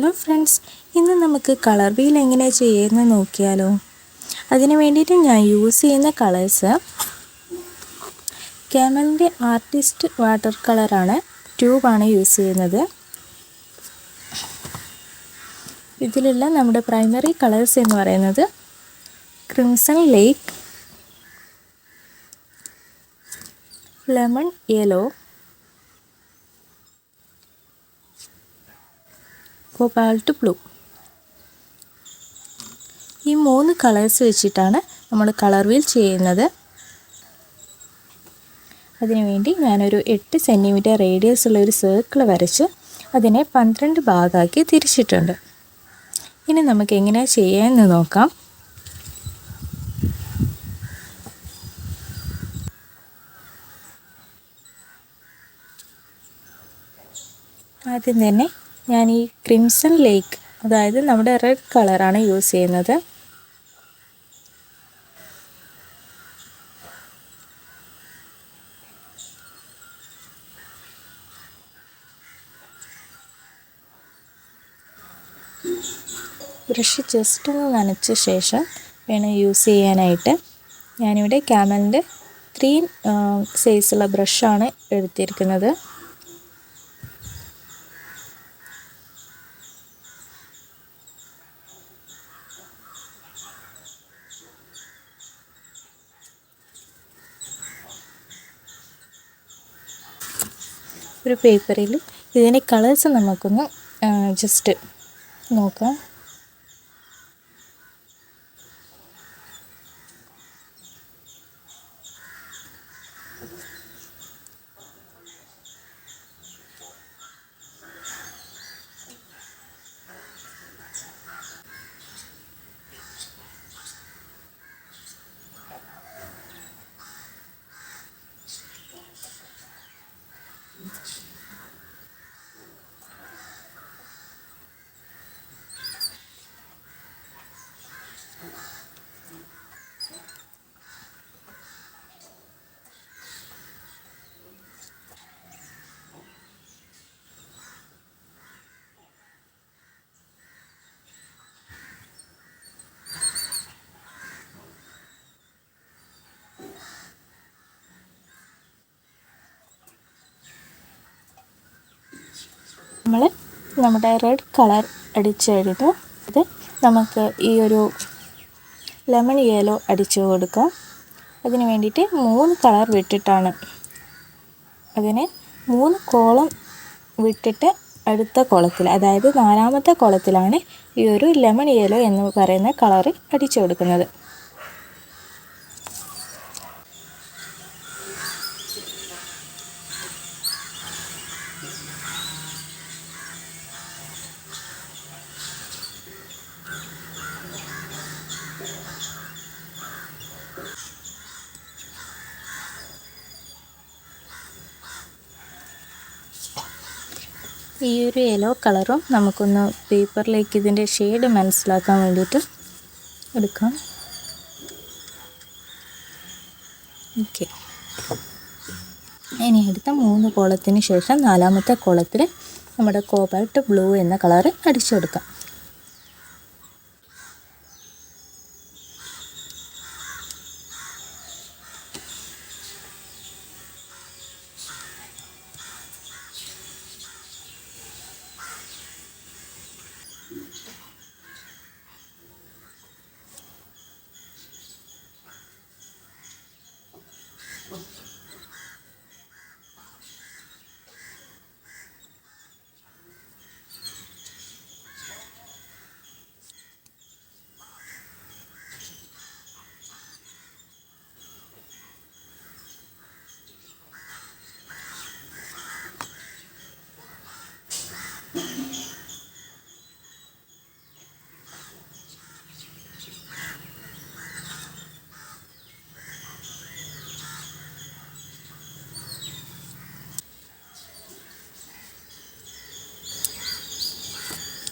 Hello friends, ഇന്ന് നമുക്ക് colour wheel എങ്ങനെ ചെയ്യുമെന്ന് നോക്കിയാലോ. അതിന് വേണ്ടിയിട്ട് ഞാൻ യൂസ് ചെയ്യുന്ന കളേഴ്സ് ക്യാമലിൻ്റെ ആർട്ടിസ്റ്റ് വാട്ടർ കളറാണ്. ട്യൂബാണ് യൂസ് ചെയ്യുന്നത്. ഇതിലുള്ള നമ്മുടെ പ്രൈമറി കളേഴ്സ് എന്ന് പറയുന്നത് ക്രിംസൺ ലേക്ക്, ലെമൺ യെല്ലോ, കോബാൾട്ട് ബ്ലൂ. ഈ 3 കളേഴ്സ് വെച്ചിട്ടാണ് നമ്മൾ കളർ വീൽ ചെയ്യുന്നത്. അതിനുവേണ്ടി ഞാനൊരു 8 സെൻറ്റിമീറ്റർ റേഡിയസ് ഉള്ള ഒരു സർക്കിൾ വരച്ച് അതിനെ 12 ഭാഗമാക്കി തിരിച്ചിട്ടുണ്ട്. ഇനി നമുക്ക് എങ്ങനെയാണ് ചെയ്യാമെന്ന് നോക്കാം. ആദ്യം തന്നെ ഞാൻ ഈ ക്രിംസൺ ലേക്ക്, അതായത് നമ്മുടെ റെഡ് കളറാണ് യൂസ് ചെയ്യുന്നത്. ബ്രഷ് ജസ്റ്റ് ഒന്ന് നനച്ച ശേഷം വേണം യൂസ് ചെയ്യാനായിട്ട്. ഞാനിവിടെ ക്യാമലിൻ്റെ 3 സൈസുള്ള ബ്രഷാണ് എടുത്തിരിക്കുന്നത്. ഒരു പേപ്പറിൽ ഇതിൻ്റെ കളേഴ്സ് നമുക്കൊന്ന് ജസ്റ്റ് നോക്കാം. നമ്മൾ നമ്മുടെ റെഡ് കളർ അടിച്ചെടുത്ത് ഇത് നമുക്ക് ഈ ഒരു ലെമൺ യെല്ലോ അടിച്ചു കൊടുക്കാം. അതിന് വേണ്ടിയിട്ട് 3 കളർ വിട്ടിട്ടാണ്, അതിനെ 3 കോളം വിട്ടിട്ട് അടുത്ത കോളത്തിൽ, അതായത് 4ാമത്തെ കോളത്തിലാണ് ഈ ഒരു ലെമൺ യെല്ലോ എന്ന് പറയുന്ന കളർ അടിച്ചു കൊടുക്കുന്നത്. ഈ ഒരു യെല്ലോ കളറും നമുക്കൊന്ന് പേപ്പറിലേക്ക് ഇതിൻ്റെ ഷെയ്ഡ് മനസ്സിലാക്കാൻ വേണ്ടിയിട്ട് എടുക്കാം. ഓക്കെ, ഇനി എടുത്ത 3 കോളത്തിന് ശേഷം 4ാമത്തെ കോളത്തിൽ നമ്മുടെ കോബാൾട്ട് ബ്ലൂ എന്ന കളറ് അടിച്ചു കൊടുക്കാം.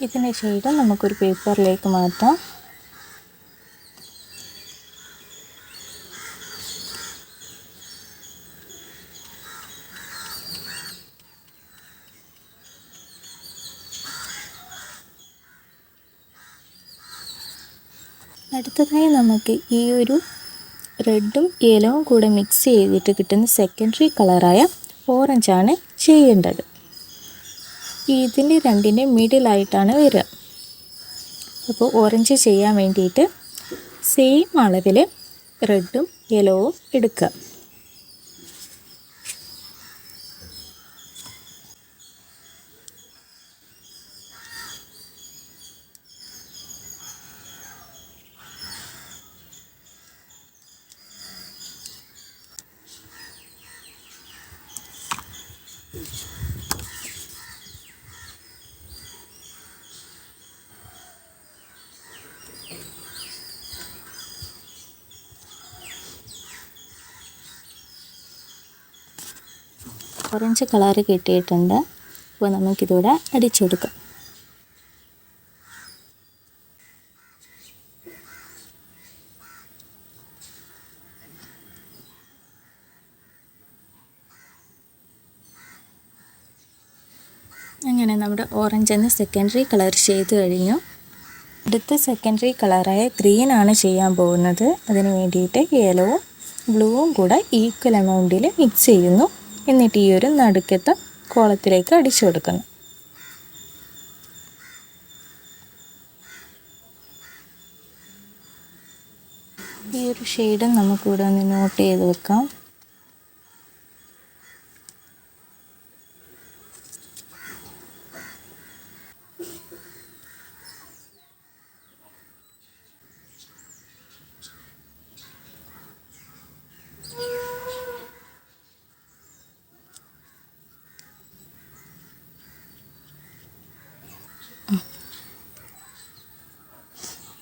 ഇതിൻ്റെ ഷെയ്ഡ് നമുക്കൊരു പേപ്പറിലേക്ക് മാറ്റാം. അടുത്തതായി നമുക്ക് ഈ ഒരു റെഡും യെലോവും കൂടെ മിക്സ് ചെയ്തിട്ട് കിട്ടുന്ന സെക്കൻഡറി കളറായ ഓറഞ്ചാണ് ചെയ്യേണ്ടത്. ഇതിൻ്റെ രണ്ടിൻ്റെ മിഡിലായിട്ടാണ് വരിക. അപ്പോൾ ഓറഞ്ച് ചെയ്യാൻ വേണ്ടിയിട്ട് സെയിം അളവിൽ റെഡും യെലോവും എടുക്കുക. ഓറഞ്ച് കളറ് കിട്ടിയിട്ടുണ്ട്. അപ്പോൾ നമുക്കിതിവിടെ അടിച്ചു കൊടുക്കാം. അങ്ങനെ നമ്മുടെ ഓറഞ്ച് എന്ന സെക്കൻഡറി കളർ ചെയ്ത് കഴിഞ്ഞു. അടുത്ത സെക്കൻഡറി കളറായ ഗ്രീനാണ് ചെയ്യാൻ പോകുന്നത്. അതിന് വേണ്ടിയിട്ട് യെലോവും ബ്ലൂവും കൂടെ ഈക്വൽ എമൗണ്ടിൽ മിക്സ് ചെയ്യുന്നു. എന്നിട്ട് ഈ ഒരു നടുക്കത്തെ കോളത്തിലേക്ക് അടിച്ചു കൊടുക്കുന്നു. ഈ ഒരു ഷെയ്ഡും നമുക്കിവിടെ ഒന്ന് നോട്ട് ചെയ്ത് വെക്കാം.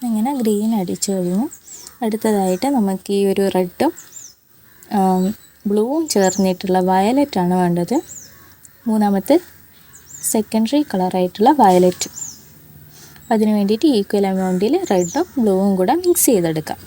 അങ്ങനെ ഗ്രീൻ അടിച്ചു കഴിഞ്ഞു. അടുത്തതായിട്ട് നമുക്ക് ഈ ഒരു റെഡും ബ്ലൂവും ചേർന്നിട്ടുള്ള വയലറ്റാണ് വേണ്ടത്. മൂന്നാമത്തെ സെക്കൻഡറി കളറായിട്ടുള്ള വയലറ്റ്. അതിന് വേണ്ടിയിട്ട് ഈക്വൽ എമൗണ്ടിൽ റെഡും ബ്ലൂവും കൂടെ മിക്സ് ചെയ്തെടുക്കാം.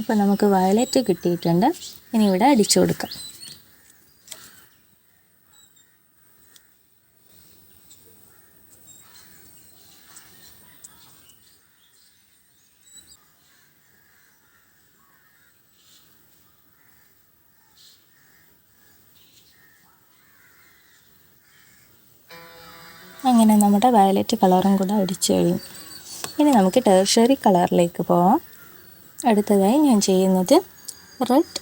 അപ്പോൾ നമുക്ക് വയലറ്റ് കിട്ടിയിട്ടുണ്ട്. ഇനി ഇവിടെ അടിച്ചു കൊടുക്കാം. അങ്ങനെ നമ്മുടെ വയലറ്റ് കളറും കൂടെ അടിച്ചു കഴിഞ്ഞു. ഇനി നമുക്ക് ടെർഷറി കളറിലേക്ക് പോവാം. അടുത്തതായി ഞാൻ ചെയ്യുന്നത് റെഡ്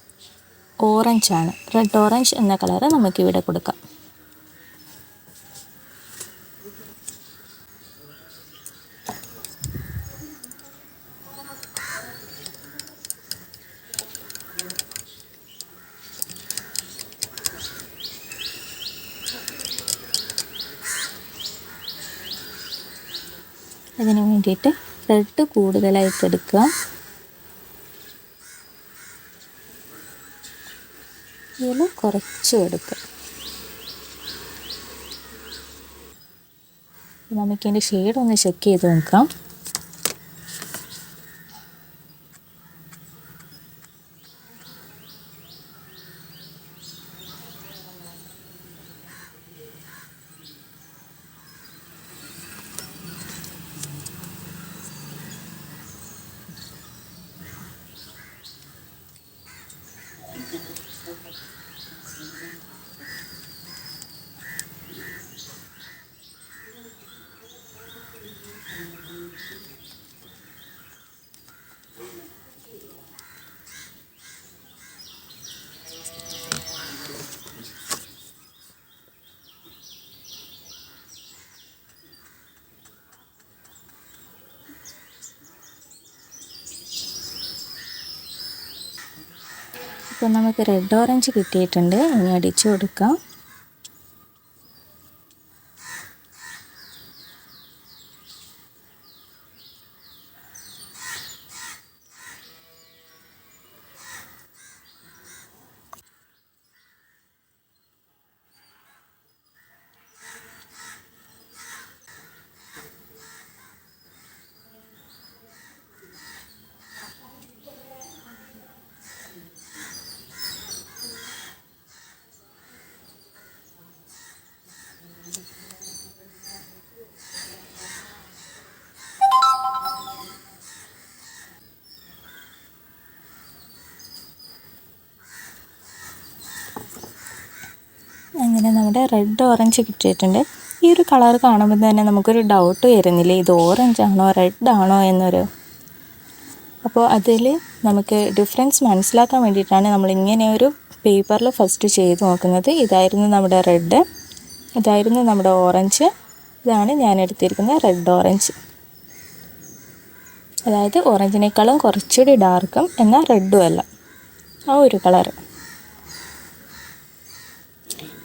ഓറഞ്ചാണ്. റെഡ് ഓറഞ്ച് എന്ന കളറ് നമുക്കിവിടെ കൊടുക്കാം. അതിന് വേണ്ടിയിട്ട് റെഡ് കൂടുതലായിട്ട് എടുക്കുക. യെല്ലോ കുറച്ചും എടുക്കുക. നമുക്കിതിൻ്റെ ഷെയ്ഡ് ഒന്ന് ചെക്ക് ചെയ്ത് നോക്കാം. ഇപ്പോൾ നമുക്ക് റെഡ് ഓറഞ്ച് കിട്ടിയിട്ടുണ്ട്. ഇനി അടിച്ചു കൊടുക്കാം. അങ്ങനെ നമ്മുടെ റെഡ് ഓറഞ്ച് കിട്ടിയിട്ടുണ്ട്. ഈ ഒരു കളർ കാണുമ്പോൾ തന്നെ നമുക്കൊരു ഡൗട്ട് വരുന്നില്ലേ, ഇത് ഓറഞ്ച് ആണോ റെഡ് ആണോ എന്നൊരു. അപ്പോൾ അതിൽ നമുക്ക് ഡിഫറൻസ് മനസ്സിലാക്കാൻ വേണ്ടിയിട്ടാണ് നമ്മളിങ്ങനെ ഒരു പേപ്പറിൽ ഫസ്റ്റ് ചെയ്ത് നോക്കുന്നത്. ഇതായിരുന്നു നമ്മുടെ റെഡ്, ഇതായിരുന്നു നമ്മുടെ ഓറഞ്ച്, ഇതാണ് ഞാൻ എടുത്തിരിക്കുന്ന റെഡ് ഓറഞ്ച്. അതായത് ഓറഞ്ചിനേക്കാളും കുറച്ചുകൂടി ഡാർക്കും എന്നാൽ റെഡും അല്ല, ആ ഒരു കളറ്.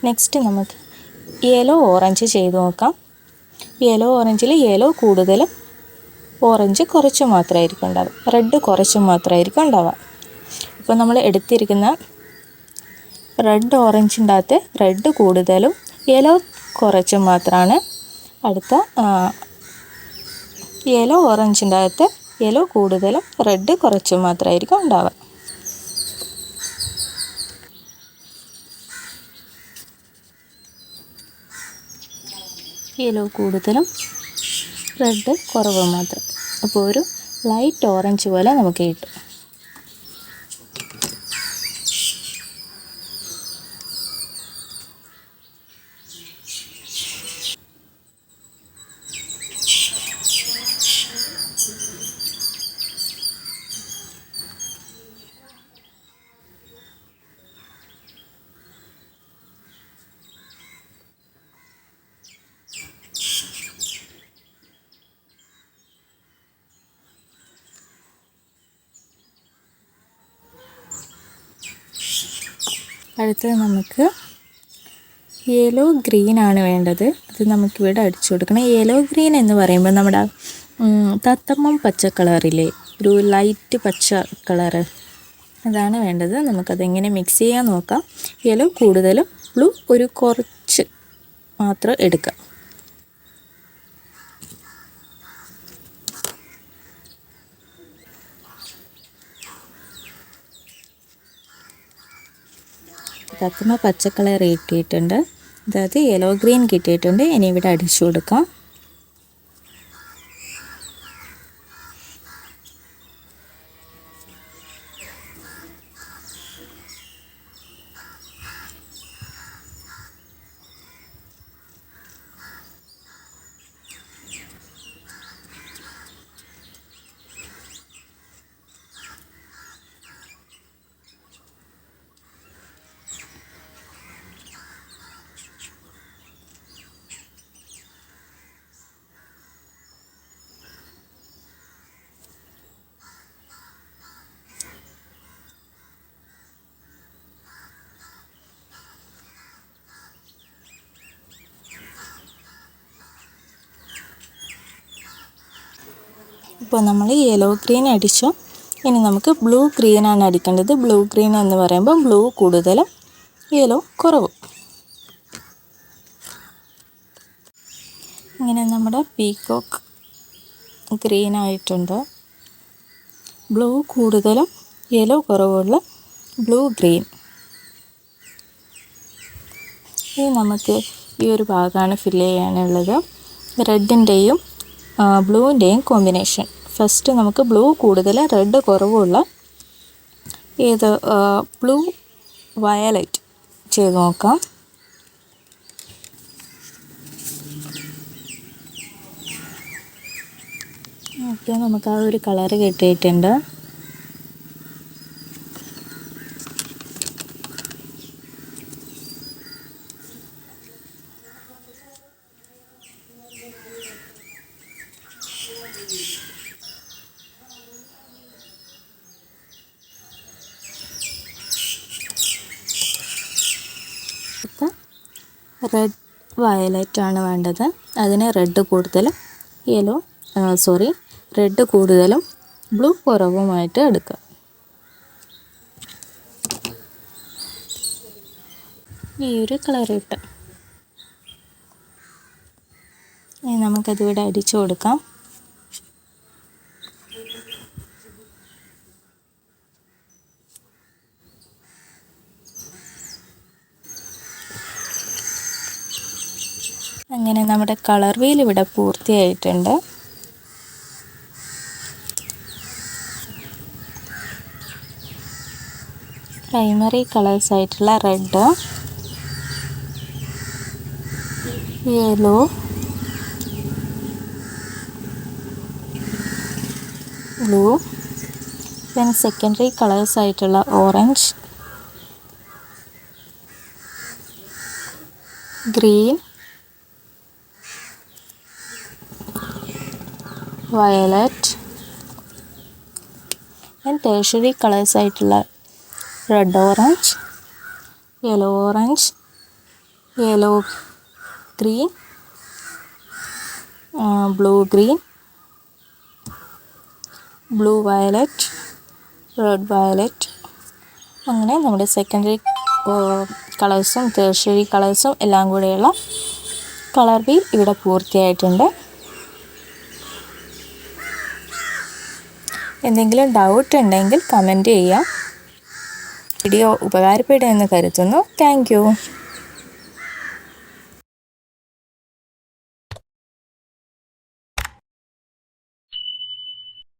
നെക്സ്റ്റ് നമുക്ക് യെല്ലോ ഓറഞ്ച് ചെയ്ത് നോക്കാം. യെല്ലോ ഓറഞ്ചിൽ യെല്ലോ കൂടുതലും ഓറഞ്ച് കുറച്ച് മാത്രമായിരിക്കും ഉണ്ടാവുക, റെഡ് കുറച്ച് മാത്രമായിരിക്കും ഉണ്ടാവുക. ഇപ്പോൾ നമ്മൾ എടുത്തിരിക്കുന്ന റെഡ് ഓറഞ്ചിൻ്റെ അകത്ത് റെഡ് കൂടുതലും യെല്ലോ കുറച്ചും മാത്രമാണ്. അടുത്ത യെല്ലോ ഓറഞ്ചിൻ്റെ അകത്ത് യെല്ലോ കൂടുതലും റെഡ് കുറച്ചും മാത്രമായിരിക്കും ഉണ്ടാവുക. യെല്ലോ കൂടുതലും റെഡ് കുറവ് മാത്രം. അപ്പോൾ ഒരു ലൈറ്റ് ഓറഞ്ച് പോലെ നമുക്ക് കിട്ടും. അടുത്തത് നമുക്ക് യെല്ലോ ഗ്രീനാണ് വേണ്ടത്. അത് നമുക്കിവിടെ അടിച്ചു കൊടുക്കണം. യെല്ലോ ഗ്രീൻ എന്ന് പറയുമ്പോൾ നമ്മുടെ തത്തമ്മം പച്ച കളറില്ലേ, ഒരു ലൈറ്റ് പച്ച കളറ്, അതാണ് വേണ്ടത്. നമുക്കതെങ്ങനെ മിക്സ് ചെയ്യാൻ നോക്കാം. യെല്ലോ കൂടുതലും ബ്ലൂ ഒരു കുറച്ച് മാത്രം എടുക്കാം. തത്തമ്മ പച്ച കളർ കിട്ടിയിട്ടുണ്ട്, അതായത് യെല്ലോ ഗ്രീൻ കിട്ടിയിട്ടുണ്ട്. ഇനി ഇവിടെ അടിച്ചു കൊടുക്കാം. ഇപ്പോൾ നമ്മൾ യെല്ലോ ഗ്രീൻ അടിച്ചു. ഇനി നമുക്ക് ബ്ലൂ ഗ്രീനാണ് അടിക്കേണ്ടത്. ബ്ലൂ ഗ്രീൻ എന്ന് പറയുമ്പോൾ ബ്ലൂ കൂടുതലും യെല്ലോ കുറവും. ഇങ്ങനെ നമ്മുടെ പീകോക്ക് ഗ്രീൻ ആയിട്ടുണ്ട്. ബ്ലൂ കൂടുതലും യെല്ലോ കുറവുള്ള ബ്ലൂ ഗ്രീൻ. ഇനി നമുക്ക് ഈ ഒരു ഭാഗമാണ് ഫില്ല് ചെയ്യാനുള്ളത്. റെഡിൻ്റെയും ബ്ലൂവിൻ്റെയും കോമ്പിനേഷൻ. ഫസ്റ്റ് നമുക്ക് ബ്ലൂ കൂടുതൽ റെഡ് കുറവുള്ള ഏത് ബ്ലൂ വയലറ്റ് ചെയ്ത് നോക്കാം. ഓക്കെ, നമുക്ക് ആ ഒരു കളറ് കിട്ടിയിട്ടുണ്ട്. റെഡ് വയലറ്റ് ആണ് വേണ്ടത്. അതിന് റെഡ് കൂടുതലും റെഡ് കൂടുതലും ബ്ലൂ കുറവുമായിട്ട് എടുക്കുക. ഈ ഒരു കളർ ഇട്ട് ഇനി നമുക്കതിവിടെ അടിച്ചു കൊടുക്കാം. അങ്ങനെ നമ്മുടെ കളർ വീൽ ഇവിടെ പൂർത്തിയായിട്ടുണ്ട്. പ്രൈമറി കളേഴ്സ് ആയിട്ടുള്ള red, yellow, blue, then secondary colours ആയിട്ടുള്ള orange, green, violet, then tertiary colours ആയിട്ടുള്ള red orange, yellow orange, yellow green, blue green, blue violet, red violet. അങ്ങനെ നമ്മുടെ സെക്കൻഡറി കളേഴ്സും ടേർഷ്യറി കളേഴ്സും എല്ലാം കൂടെയുള്ള കളർ വീൽ ഇവിടെ പൂർത്തിയായിട്ടുണ്ട്. എന്തെങ്കിലും ഡൗട്ട് ഉണ്ടെങ്കിൽ കമൻറ്റ് ചെയ്യാം. വീഡിയോ ഉപകാരപ്പെടുമെന്ന് കരുതുന്നു. Thank you.